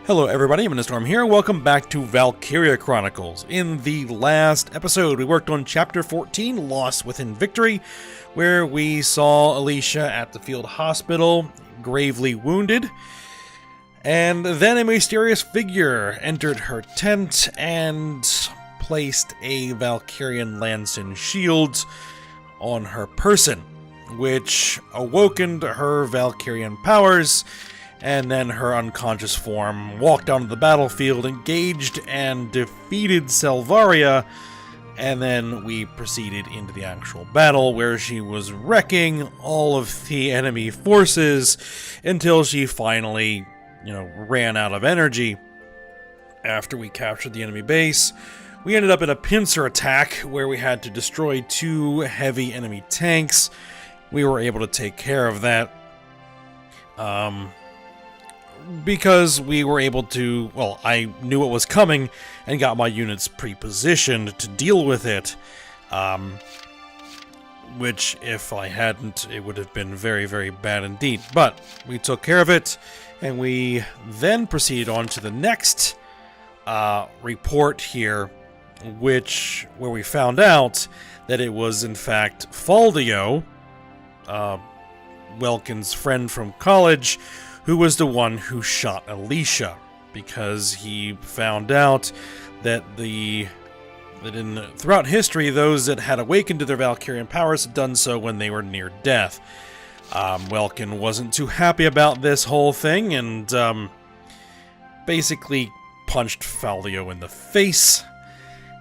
Hello everybody, I'm Storm here. Welcome back to Valkyria Chronicles. In the last episode, we worked on Chapter 14, Loss Within Victory, where we saw Alicia at the field hospital, gravely wounded, and then a mysterious figure entered her tent and placed a Valkyrian lance and shield on her person, which awokened her Valkyrian powers. And then her unconscious form walked onto the battlefield, engaged and defeated Selvaria, and then we proceeded into the actual battle where she was wrecking all of the enemy forces until she finally, ran out of energy. After we captured the enemy base, we ended up in a pincer attack where we had to destroy 2 heavy enemy tanks. We were able to take care of that. Because we were able to, I knew what was coming and got my units pre-positioned to deal with it, which if I hadn't, it would have been very, very bad indeed. But we took care of it, and we then proceeded on to the next report here, where we found out that it was in fact Faldio, Welkin's friend from college, who was the one who shot Alicia, because he found out that throughout history, those that had awakened to their Valkyrian powers had done so when they were near death. Welkin wasn't too happy about this whole thing, and basically punched Faldio in the face.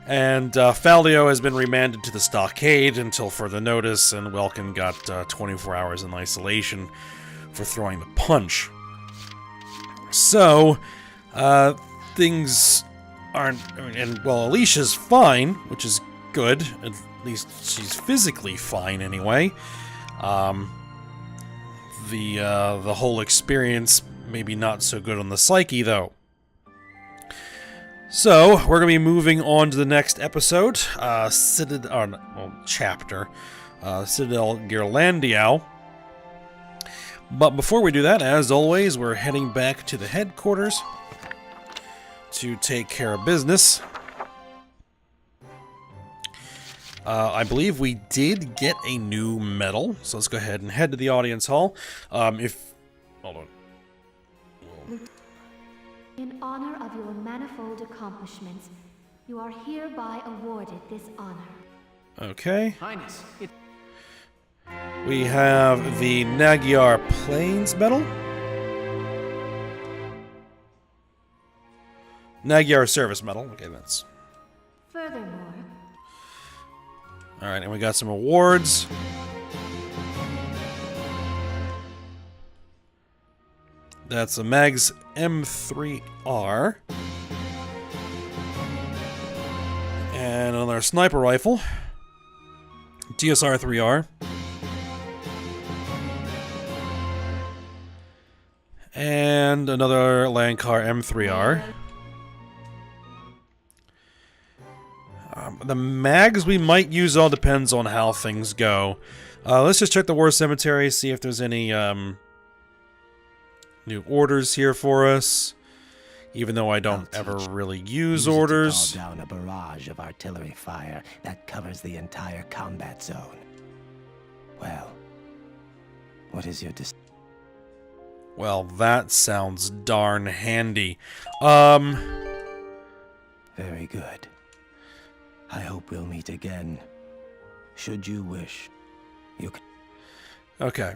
And Faldio has been remanded to the stockade until further notice, and Welkin got 24 hours in isolation for throwing the punch. So, things aren't, Alicia's fine, which is good. At least she's physically fine anyway. The whole experience maybe not so good on the psyche, though. So, we're going to be moving on to the next episode, chapter, Citadel Gearlandiau. But before we do that, as always, we're heading back to the headquarters to take care of business. I believe we did get a new medal, so let's go ahead and head to the audience hall. Hold on. In honor of your manifold accomplishments, you are hereby awarded this honor. Okay. Highness, We have the Magyar Plains Medal. Magyar Service Medal. Okay, that's... Furthermore... Alright, and we got some awards. That's a Mag's M3R. And another sniper rifle. TSR 3R. And another Lankar M3R. The mags we might use all depends on how things go. Let's just check the War Cemetery, see if there's any new orders here for us. Even though I don't ever really use orders. To call down a barrage of artillery fire that covers the entire combat zone. Well, what is your Well, that sounds darn handy. Very good. I hope we'll meet again. Should you wish, you can... Okay.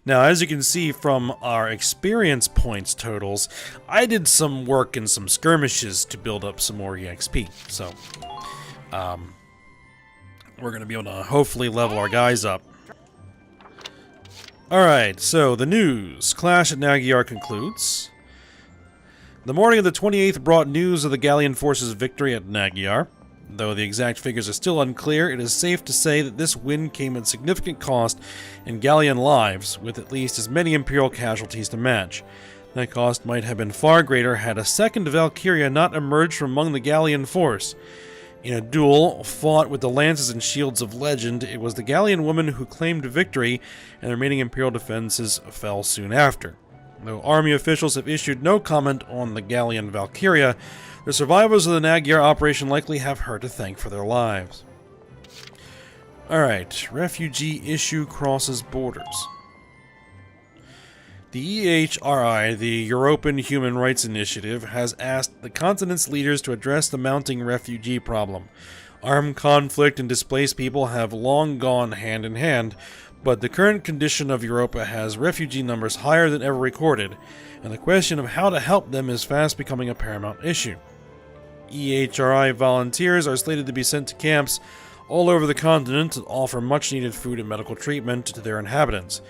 Now, as you can see from our experience points totals, I did some work in some skirmishes to build up some more EXP. So, we're going to be able to hopefully level our guys up. Alright, so the news. Clash at Magyar concludes. The morning of the 28th brought news of the Gallian forces' victory at Magyar. Though the exact figures are still unclear, it is safe to say that this win came at significant cost in Gallian lives, with at least as many Imperial casualties to match. That cost might have been far greater had a second Valkyria not emerged from among the Gallian force. In a duel fought with the lances and shields of legend, it was the Gallian woman who claimed victory, and the remaining Imperial defenses fell soon after. Though army officials have issued no comment on the Gallian Valkyria, the survivors of the Magyar operation likely have her to thank for their lives. Alright, refugee issue crosses borders. The EHRI, the European Human Rights Initiative, has asked the continent's leaders to address the mounting refugee problem. Armed conflict and displaced people have long gone hand in hand, but the current condition of Europa has refugee numbers higher than ever recorded, and the question of how to help them is fast becoming a paramount issue. EHRI volunteers are slated to be sent to camps all over the continent to offer much-needed food and medical treatment to their inhabitants.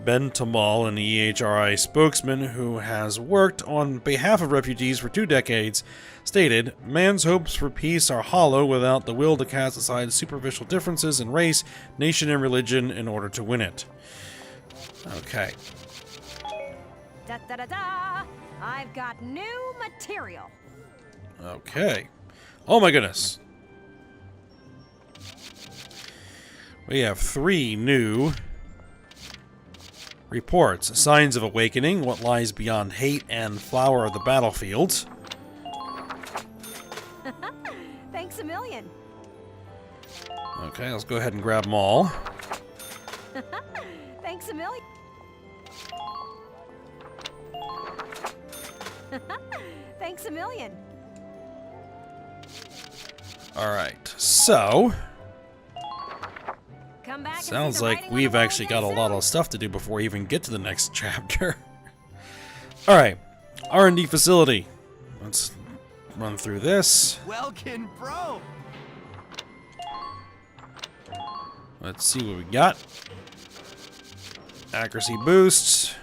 Ben Tamal, an EHRI spokesman who has worked on behalf of refugees for 2 decades, stated, "Man's hopes for peace are hollow without the will to cast aside superficial differences in race, nation, and religion in order to win it." Okay. Da da da da! I've got new material. Okay. Oh my goodness. We have 3 new reports. Signs of awakening, what lies beyond hate, and flower of the battlefields. Thanks a million. Okay, let's go ahead and grab them all. Thanks a million. Thanks a million. Alright, so Come back. sounds like we've actually got a lot of stuff to do before we even get to the next chapter. Alright, R&D facility. Let's run through this. Welkin, bro. Let's see what we got. Accuracy boosts.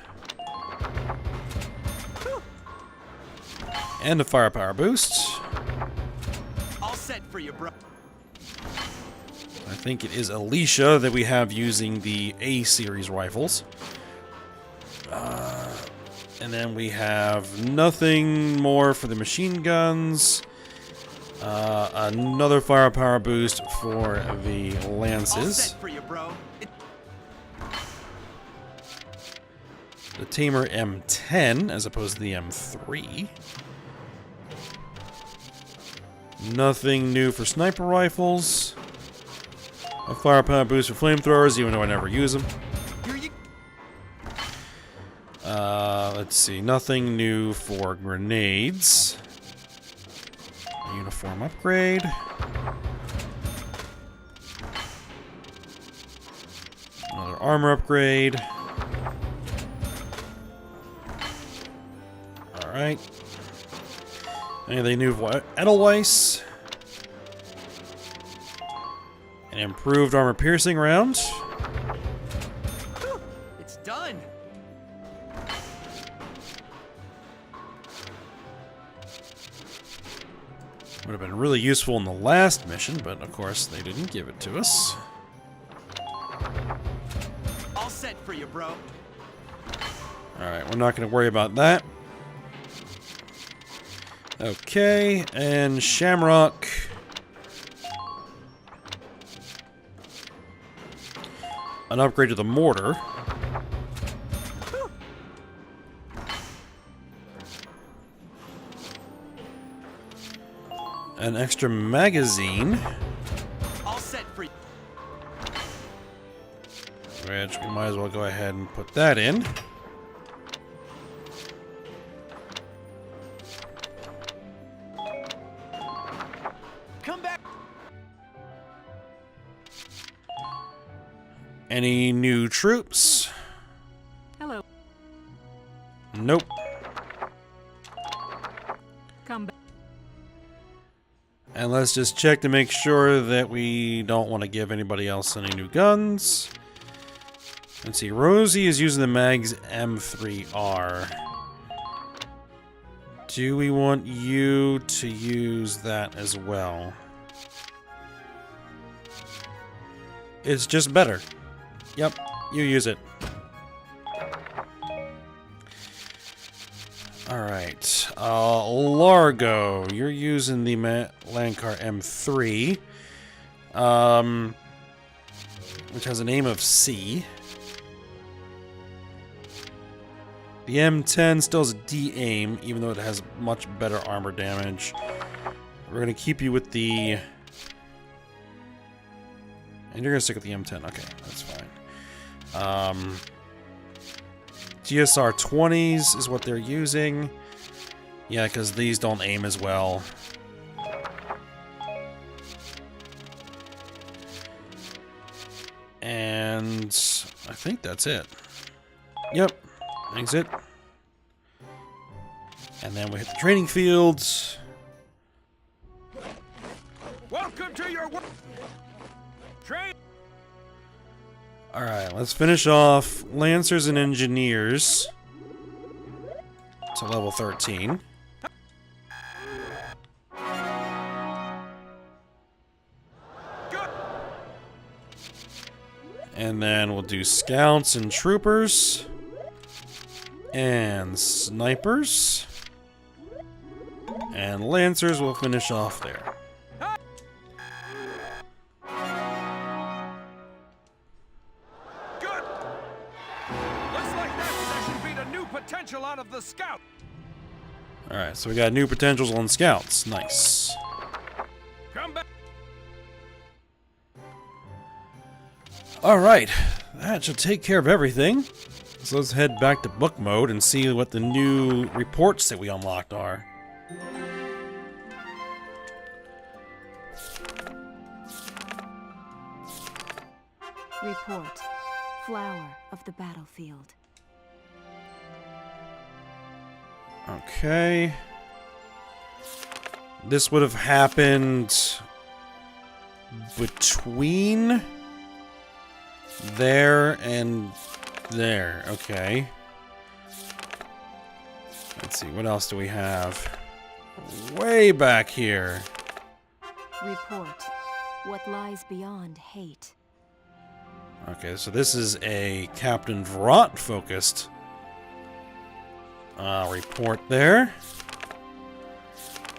And a firepower boost. All set for you, bro. I think it is Alicia that we have using the A-series rifles. And then we have nothing more for the machine guns. Another firepower boost for the lances. All set for you, bro. The Tamer M10 as opposed to the M3. Nothing new for sniper rifles. A firepower boost for flamethrowers, even though I never use them. Here you. Let's see. Nothing new for grenades. A uniform upgrade. Another armor upgrade. Alright. Anything new for Edelweiss? An improved armor piercing round. Whew, it's done. Would have been really useful in the last mission, but of course they didn't give it to us. All set for you, bro. Alright, we're not going to worry about that. Okay, and Shamrock. An upgrade to the mortar. An extra magazine. All set for you. Which we might as well go ahead and put that in. Come back. Any new troops? Hello. Nope. Come back. And let's just check to make sure that we don't want to give anybody else any new guns. Let's see, Rosie is using the Mag's M3R. Do we want you to use that as well? It's just better. Yep, you use it. Alright, Largo, you're using the Lankar M3, which has an aim of C. The M10 still has D-aim, even though it has much better armor damage. We're going to keep you with the... And you're going to stick with the M10. Okay, that's fine. GSR 20s is what they're using. Yeah, because these don't aim as well. And I think that's it. Yep. Exit. And then we hit the training fields. Welcome to your work. Train. Alright, let's finish off Lancers and Engineers to level 13. Good. And then we'll do Scouts and Troopers. And Snipers. And Lancers will finish off there. Good. Looks like that session beat a new potential out of the scout. Alright, so we got new potentials on Scouts. Nice. Come back. Alright, that should take care of everything. So let's head back to book mode and see what the new reports that we unlocked are. Report. Flower of the battlefield. Okay. This would have happened between there and there. Okay. Let's see, what else do we have? Way back here. Report. What lies beyond hate. Okay, so this is a Captain Vrot focused report there.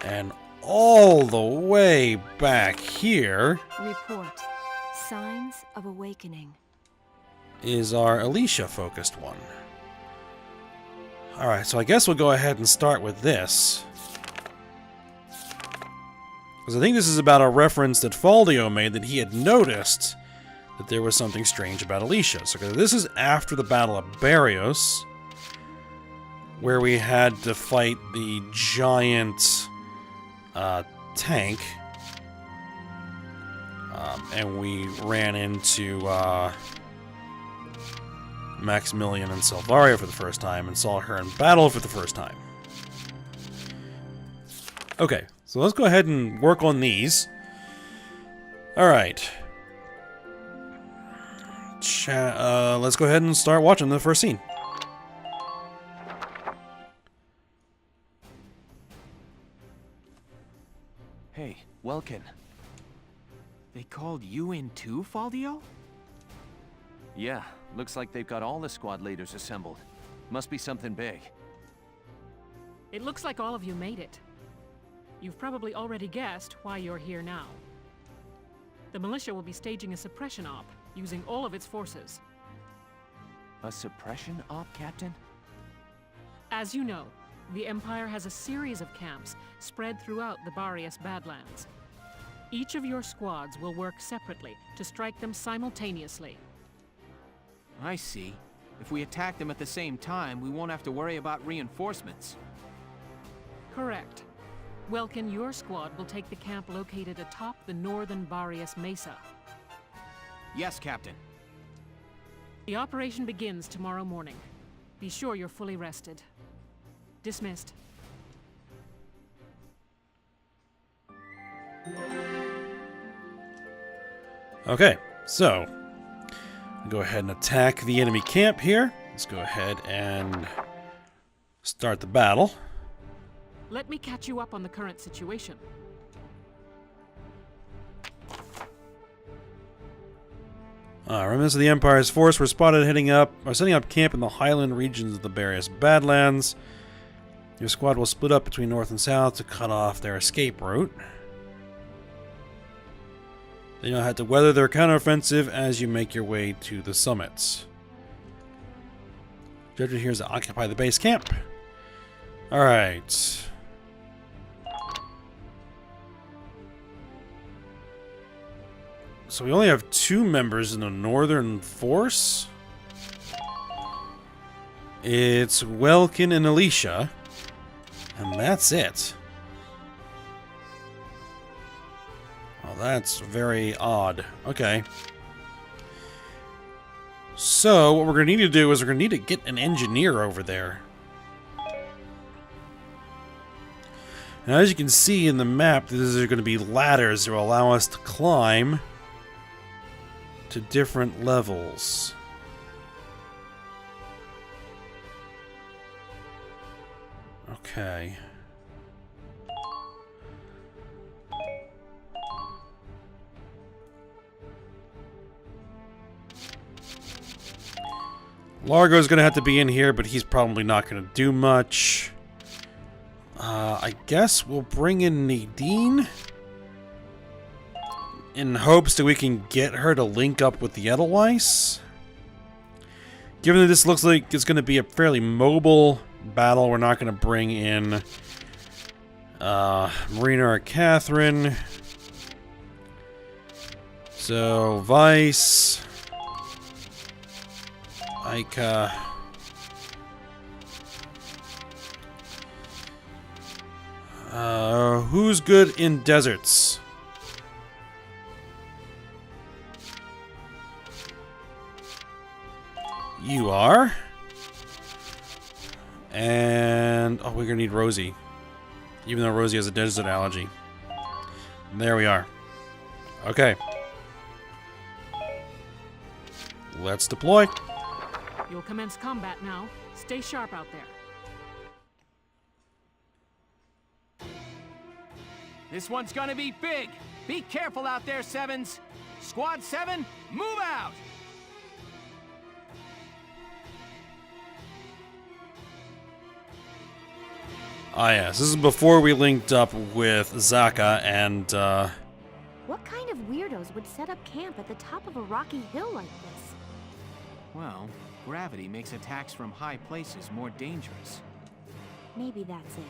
And all the way back here Report. Signs of awakening. is our Alicia focused one. Alright, so I guess we'll go ahead and start with this. Because I think this is about a reference that Faldio made that he had noticed that there was something strange about Alicia. So this is after the Battle of Barrios, where we had to fight the giant tank. And we ran into Maximilian and Selvaria for the first time and saw her in battle for the first time. Okay, so let's go ahead and work on these. Alright. Let's go ahead and start watching the first scene. Hey, Welkin. They called you in too, Faldio? Yeah, looks like they've got all the squad leaders assembled. Must be something big. It looks like all of you made it. You've probably already guessed why you're here now. The militia will be staging a suppression op, using all of its forces. A suppression op, Captain? As you know, the Empire has a series of camps spread throughout the Barrios Badlands. Each of your squads will work separately to strike them simultaneously. I see. If we attack them at the same time, we won't have to worry about reinforcements. Correct. Welkin, your squad will take the camp located atop the northern Barrios Mesa. Yes, Captain. The operation begins tomorrow morning. Be sure you're fully rested. Dismissed. Okay, so go ahead and attack the enemy camp here. Let's go ahead and start the battle. Let me catch you up on the current situation. Remnants of the Empire's force were spotted setting up camp in the highland regions of the Barrios Badlands. Your squad will split up between north and south to cut off their escape route. Then you'll have to weather their counteroffensive as you make your way to the summits. Judgment here is to occupy the base camp. Alright. So we only have 2 members in the northern force. It's Welkin and Alicia. And that's it. Well, that's very odd. Okay. So, what we're going to need to do is we're going to need to get an engineer over there. Now, as you can see in the map, these are going to be ladders that will allow us to climb to different levels. Okay. Largo's gonna have to be in here, but he's probably not gonna do much. I guess we'll bring in Nadine in hopes that we can get her to link up with the Edelweiss. Given that this looks like it's gonna be a fairly mobile battle, we're not gonna bring in Marina or Catherine. So Vice, Ica, who's good in deserts? You are. And oh, we're gonna need Rosie, even though Rosie has a desert allergy. There we are. Okay. Let's deploy. You'll commence combat now. Stay sharp out there. This one's gonna be big. Be careful out there, Sevens. Squad 7, move out! Ah, yes. This is before we linked up with Zaka and, What kind of weirdos would set up camp at the top of a rocky hill like this? Well, gravity makes attacks from high places more dangerous. Maybe that's it.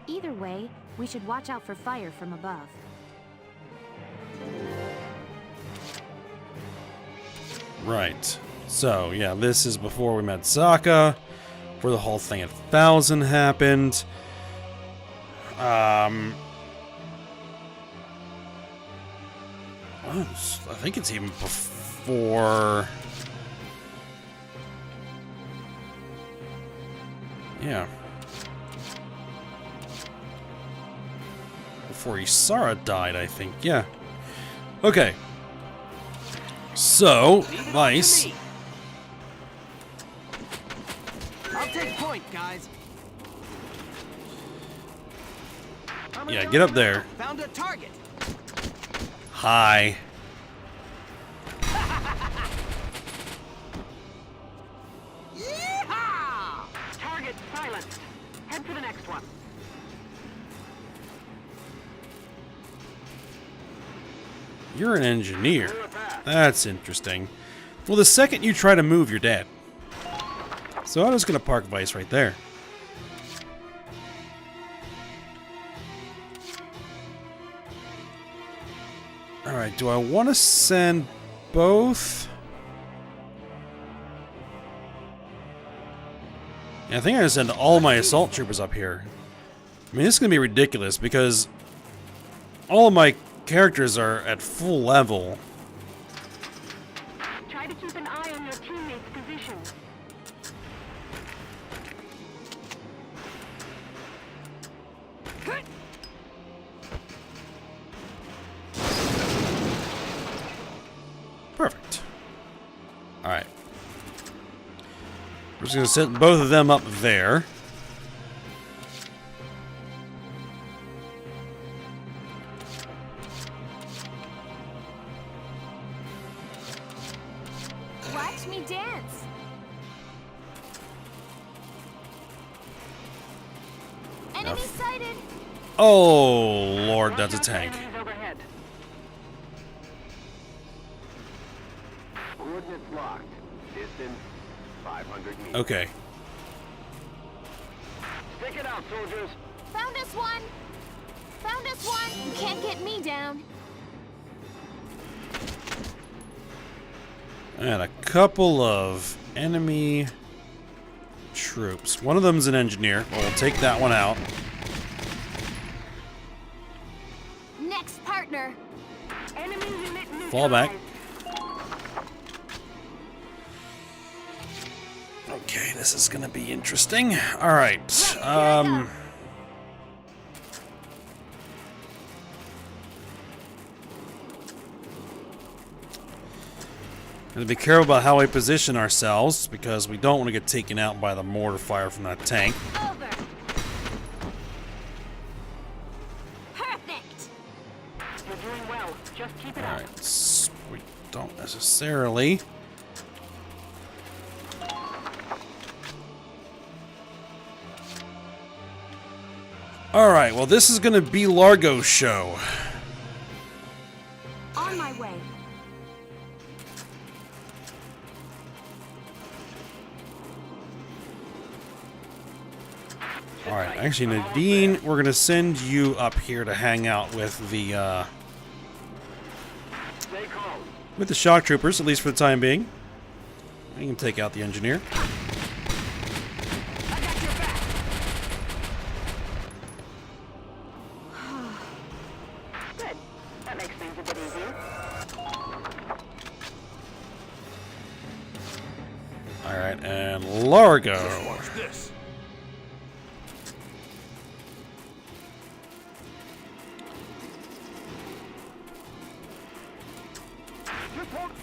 Either way, we should watch out for fire from above. Right. So, yeah, this is before we met Zaka, where the whole thing at 1000 happened. I think it's even before... Yeah. Before Isara died, I think. Yeah. Okay. So, Vice. I'll take point, guys. Yeah, get up there. Found a target. Hi. Yeehaw! Target silenced. Head to the next one. You're an engineer. That's interesting. Well, the second you try to move, you're dead. So I'm just gonna park Vice right there. Alright, do I want to send both? Yeah, I think I'm gonna send all my assault troopers up here. I mean, this is gonna be ridiculous because all of my characters are at full level. Try to keep an eye on your teammates' positions. Perfect. Alright. We're just gonna set both of them up there. Watch me dance! Enemy sighted! Oh, Lord, that's a tank. Enemies overhead. Coordinates locked. Distance 500 meters. Okay. Stick it out, soldiers. Found us one! Found us one! You can't get me down. And a couple of enemy troops. One of them's an engineer. Well, we'll take that one out. Next partner. Fall back. Okay, this is gonna be interesting. All right. Gotta be careful about how we position ourselves because we don't want to get taken out by the mortar fire from that tank. Over. Perfect. You're doing well. Just keep it All up. right. We don't necessarily. All right. Well, this is gonna be Largo's show. On my way. All right, actually, Nadine, we're gonna send you up here to hang out with the shock troopers, at least for the time being. You can take out the engineer. I got your back. Good. That makes things a bit easier. All right, and Largo. Watch this.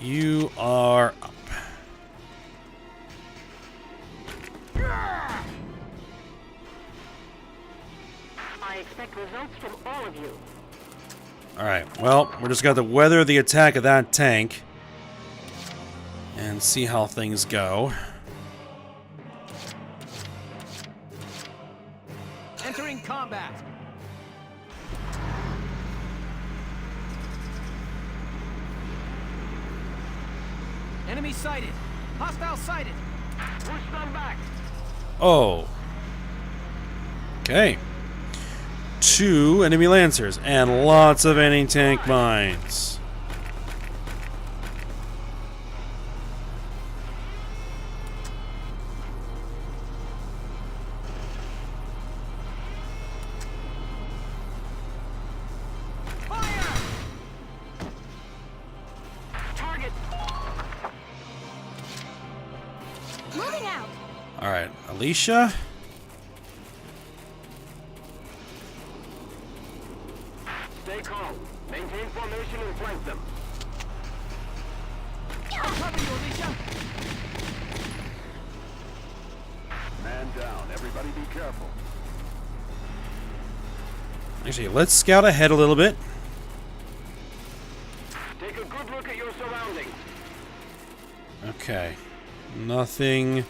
You are up. I expect results from all of you. All right, well, we're just got to weather the attack of that tank and see how things go. Entering combat. Enemy sighted. Hostile sighted. Push them back. Oh. Okay. 2 enemy lancers and lots of anti-tank mines. Fire! Target. Moving out. All right, Alicia. Stay calm. Maintain formation and flank them. I'll cover you, Alicia. Man down. Everybody be careful. Actually, let's scout ahead a little bit. Take a good look at your surroundings. Okay. Nothing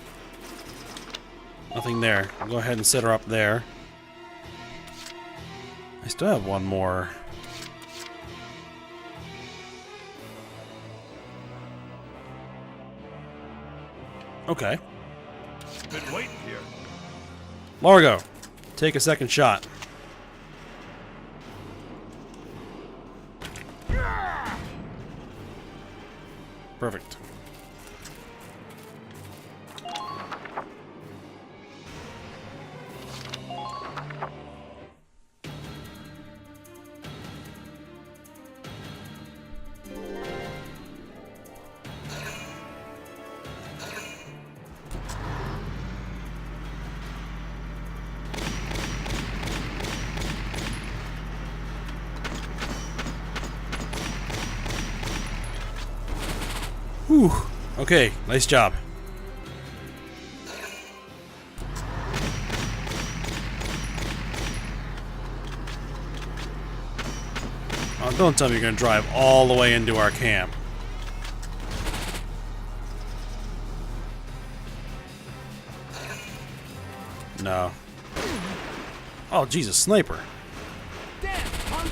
there. I'll go ahead and set her up there. I still have one more. Okay. Been waiting here. Largo, take a second shot. Perfect. Whew. Okay, nice job. Oh, don't tell me you're gonna drive all the way into our camp. No. Oh, Jesus, sniper. Damn, punk.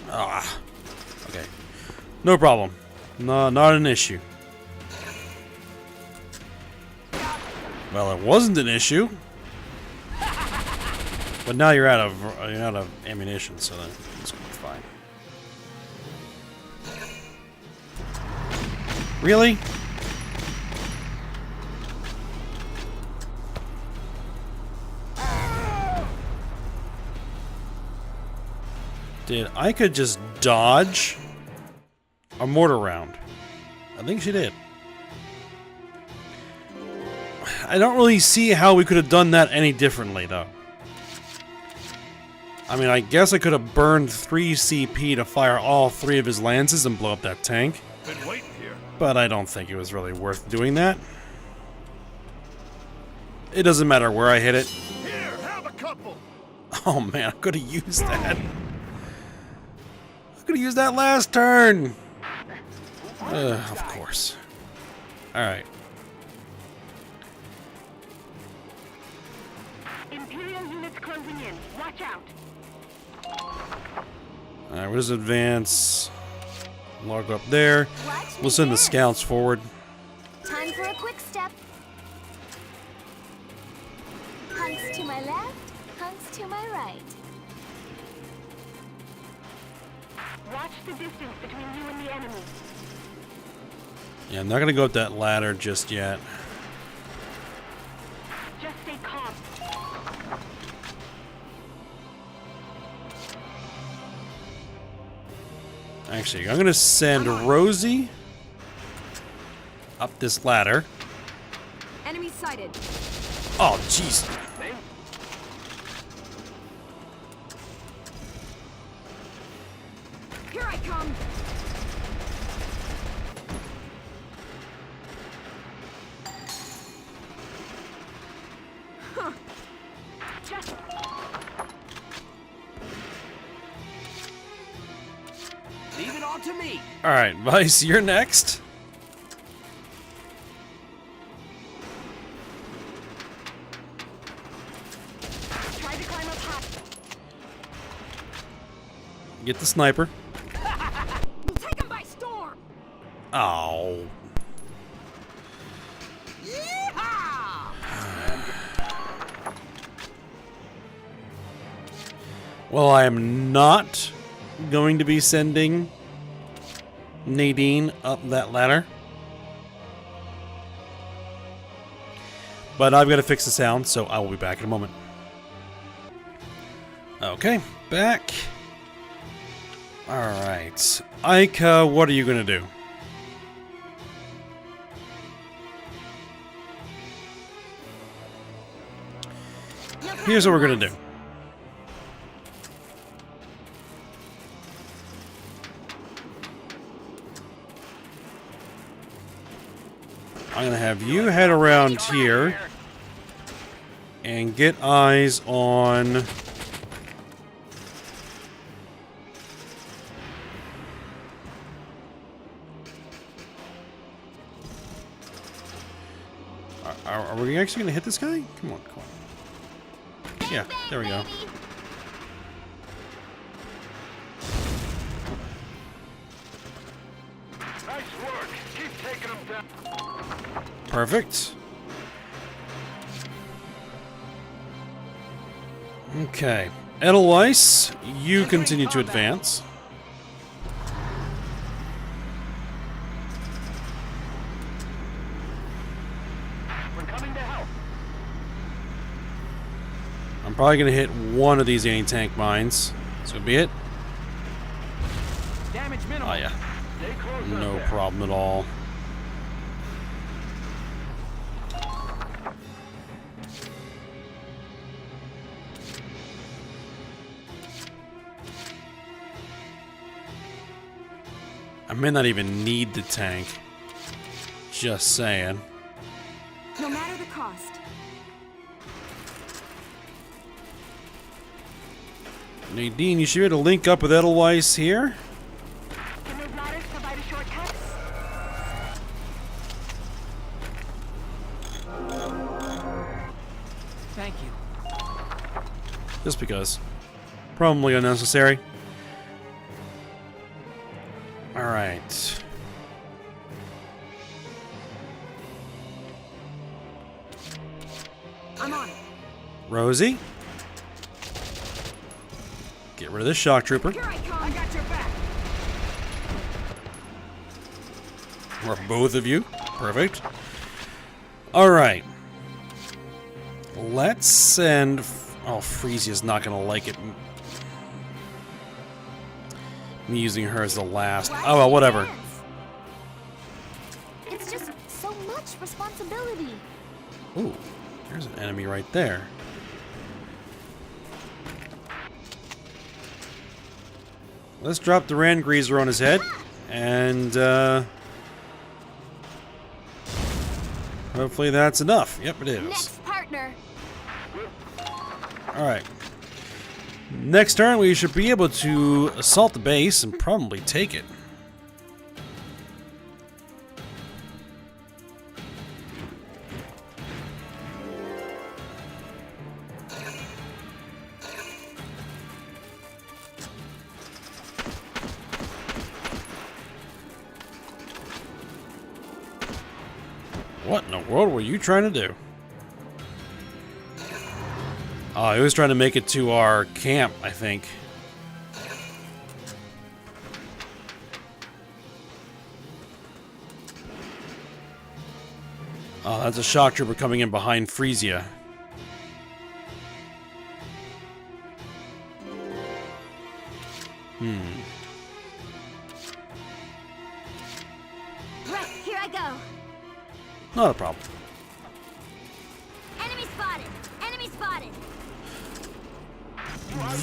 Ah. Okay. No problem. No, not an issue. Well, it wasn't an issue. But now you're out of ammunition, so then it's gonna be fine. Really? I could just dodge a mortar round. I think she did. I don't really see how we could have done that any differently, though. I mean, I guess I could have burned 3 CP to fire all 3 of his lances and blow up that tank. Been waiting here. But I don't think it was really worth doing that. It doesn't matter where I hit it. Here, have a couple. Oh man, I could have used that. I could have used that last turn. Of course. Alright. Imperial units closing in. Watch out. Alright, we'll just advance. Log up there. We'll send the scouts forward. Time for a quick step. Hunks to my left, hunks to my right. Watch the distance between you and the enemy. Yeah, I'm not gonna go up that ladder just yet. Just stay calm. Actually, I'm gonna send Rosie up this ladder. Enemy sighted. Oh, jeez. Here I come. Huh. Just Leave it all to me. Alright, Vice, you're next. try to climb up high. Get the sniper. We'll take him by storm. Oh. Yeehaw! Well, I am not going to be sending Nadine up that ladder. But I've got to fix the sound, so I will be back in a moment. Okay, back. Alright. Ike, what are you going to do? Here's what we're going to do. I'm going to have you head around here and get eyes on Are we actually going to hit this guy? Come on, come on. Yeah, there we go. Nice work. Keep taking them down. Perfect. Okay. Edelweiss, you continue to advance. We're coming to help. I'm probably going to hit one of these anti-tank mines. So be it. Damage minimal. Oh, yeah. Stay close No up there. problem at all. I may not even need the tank. Just saying. No matter the cost. Nadine, you should be able to link up with Edelweiss here. Can those ladders provide a shortcut? Thank you. Just because. Probably unnecessary. Alright. Rosie. Get rid of this shock trooper. Here I come. I got your back. Or both of you. Perfect. Alright. Let's send... Oh, Frisia's not going to like it. Me using her as the last. Oh, well, whatever. It's just so much responsibility. Ooh, there's an enemy right there. Let's drop the Rand Greaser on his head. And, hopefully that's enough. Yep, it is. Next partner. Alright. Next turn, we should be able to assault the base and probably take it. What in the world were you trying to do? Oh, he was trying to make it to our camp, I think. Oh, that's a shock trooper coming in behind Frisia. Right, here I go. Not a problem. Enemy spotted. Enemy spotted.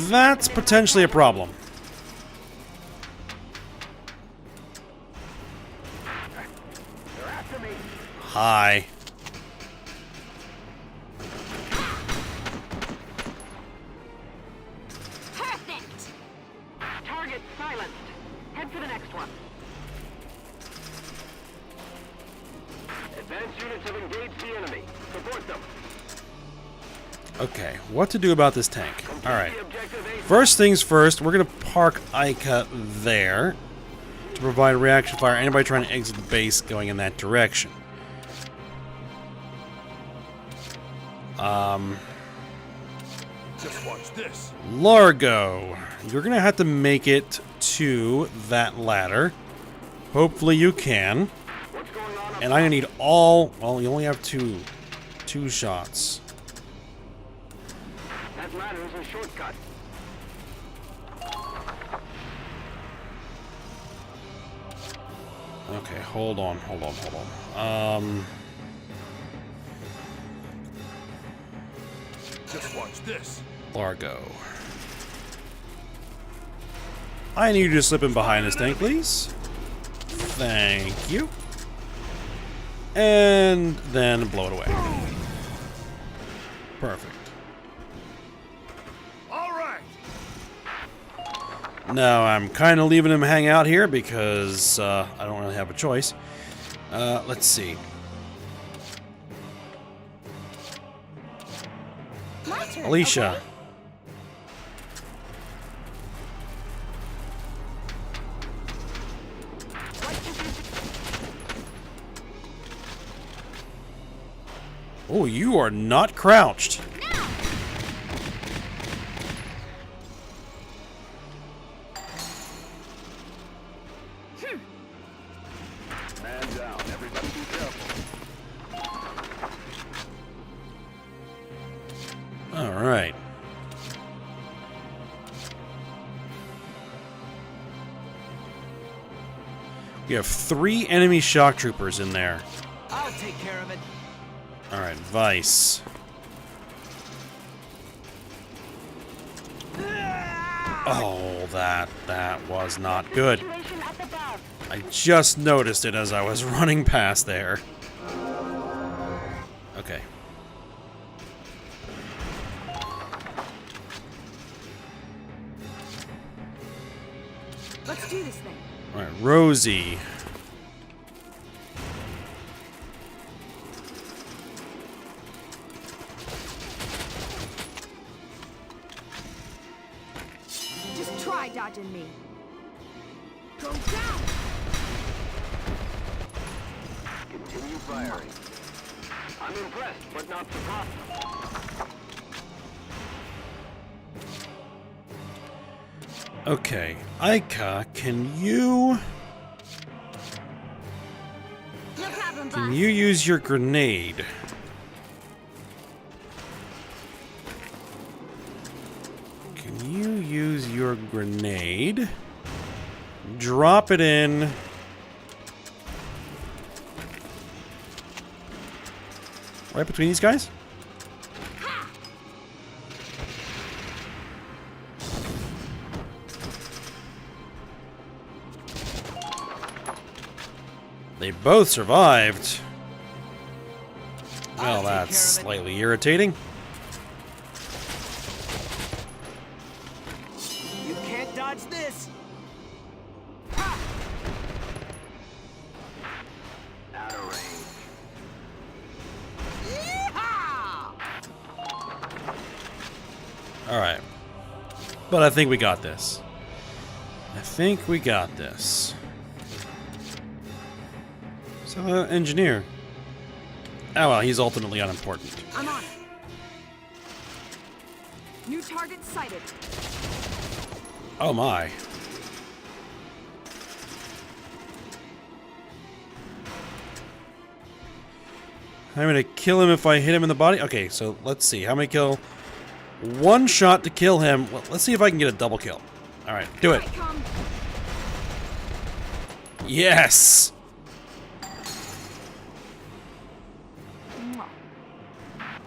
That's potentially a problem. Hi. Perfect. Target silenced. Head for the next one. Advanced units have engaged the enemy. Support them. Okay, what to do about this tank? Alright. First things first, we're going to park Ica there to provide reaction fire. Anybody trying to exit the base going in that direction. Just watch this. Largo, you're going to have to make it to that ladder. Hopefully you can. And I'm going to need all... Well, you only have two shots. That ladder is a shortcut. Okay, hold on. Just watch this. Largo. I need you to slip in behind this tank, please. Thank you. And then blow it away. Perfect. All right. Now, I'm kind of leaving him hang out here because I don't really have a choice. Let's see. My turn. Alicia. Okay? Oh, you are not crouched. Man down. Everybody be careful. All right. We have 3 enemy shock troopers in there. I'll take care of it. All right, Vice. Oh, that was not good. Situation at the bow. I just noticed it as I was running past there. Okay. Let's do this thing. All right, Rosie. Just try dodging me. Go down. Continue firing. I'm impressed, but not surprised. Okay, Aika, can you No problem, boss. can you use your grenade? Can you use your grenade? Drop it in. Right between these guys? They both survived. Well, that's slightly irritating. You can't dodge this. Out of range. Alright. But I think we got this. I think we got this. So, engineer. Oh well, he's ultimately unimportant. I'm on it. New target sighted. Oh my. I'm gonna kill him if I hit him in the body. Okay, so let's see. How many kill? One shot to kill him. Well, let's see if I can get a double kill. Alright, do it. Yes!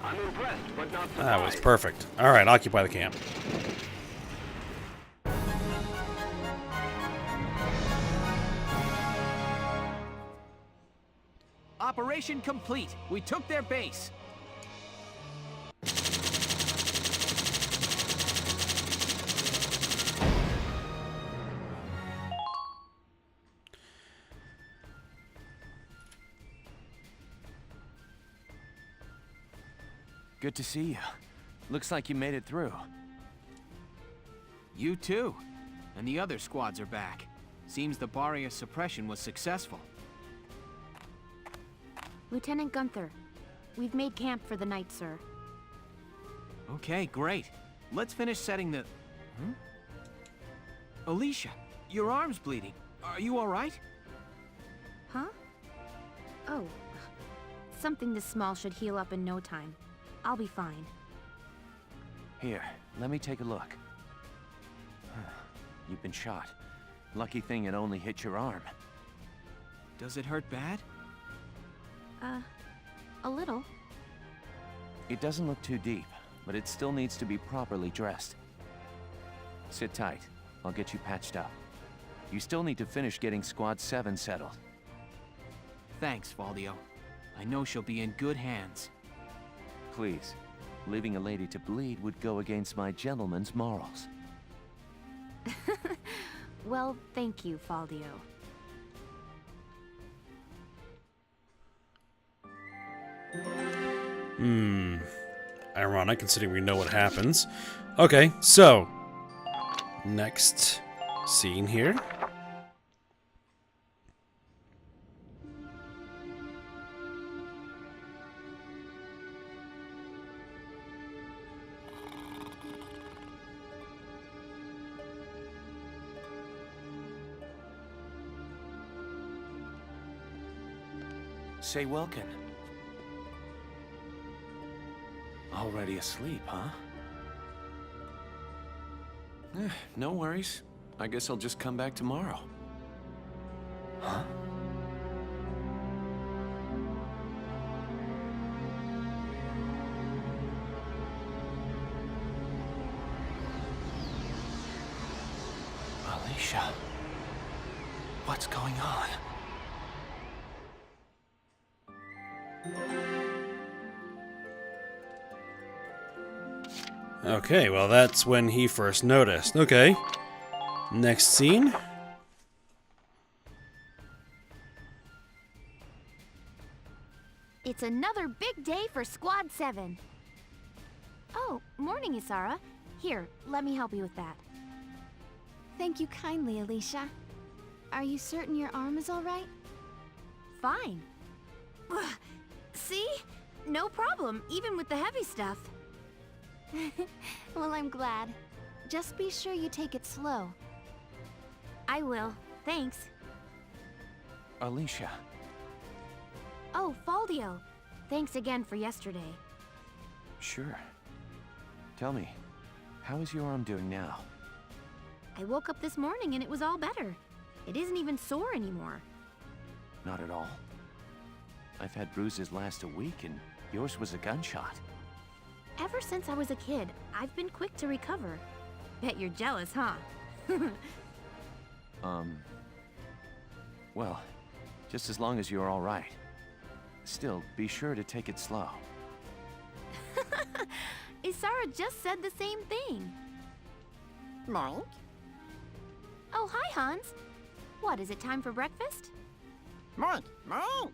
I'm impressed, but not surprised. That was perfect. Alright, occupy the camp. Operation complete. We took their base. Good to see you. Looks like you made it through. You too. And the other squads are back. Seems the Barrier suppression was successful. Lieutenant Gunther, we've made camp for the night, sir. Okay, great. Let's finish setting the... Alicia, your arm's bleeding. Are you all right? Huh? Oh. Something this small should heal up in no time. I'll be fine. Here, let me take a look. You've been shot. Lucky thing it only hit your arm. Does it hurt bad? A little. It doesn't look too deep, but it still needs to be properly dressed. Sit tight. I'll get you patched up. You still need to finish getting Squad 7 settled. Thanks, Valdio. I know she'll be in good hands. Please, leaving a lady to bleed would go against my gentleman's morals. Well, thank you, Faldio. Ironic, considering we know what happens. Okay, so next scene here. Say, Welkin. Already asleep, huh? No worries. I guess I'll just come back tomorrow. Huh? Alicia. What's going on? Okay, well that's when he first noticed. Okay. Next scene. It's another big day for Squad 7. Oh, morning, Isara. Here, let me help you with that. Thank you kindly, Alicia. Are you certain your arm is all right? Fine. See? No problem, even with the heavy stuff. Well, I'm glad. Just be sure you take it slow. I will. Thanks. Alicia. Oh, Faldio. Thanks again for yesterday. Sure. Tell me, how is your arm doing now? I woke up this morning and it was all better. It isn't even sore anymore. Not at all. I've had bruises last a week, and yours was a gunshot. Ever since I was a kid, I've been quick to recover. Bet you're jealous, huh? Well, just as long as you're all right. Still, be sure to take it slow. Isara just said the same thing. Moink. Oh, hi, Hans. What, is it time for breakfast? Moink. Moink.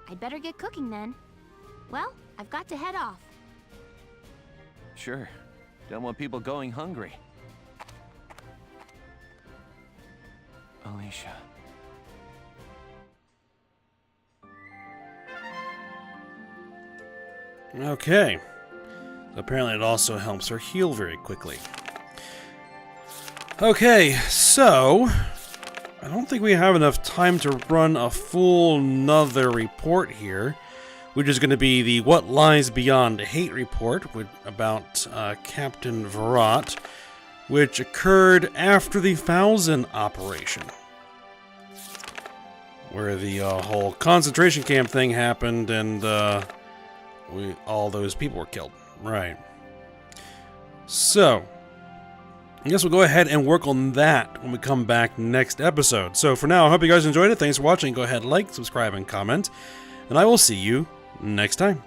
I'd better get cooking then. Well, I've got to head off. Sure. Don't want people going hungry. Alicia. Okay. Apparently it also helps her heal very quickly. Okay, so I don't think we have enough time to run a full nother report here, which is going to be the What Lies Beyond Hate report about Captain Virat, which occurred after the Thousand operation, where the whole concentration camp thing happened and all those people were killed. Right. So, I guess we'll go ahead and work on that when we come back next episode. So for now, I hope you guys enjoyed it. Thanks for watching. Go ahead, like, subscribe, and comment. And I will see you next time.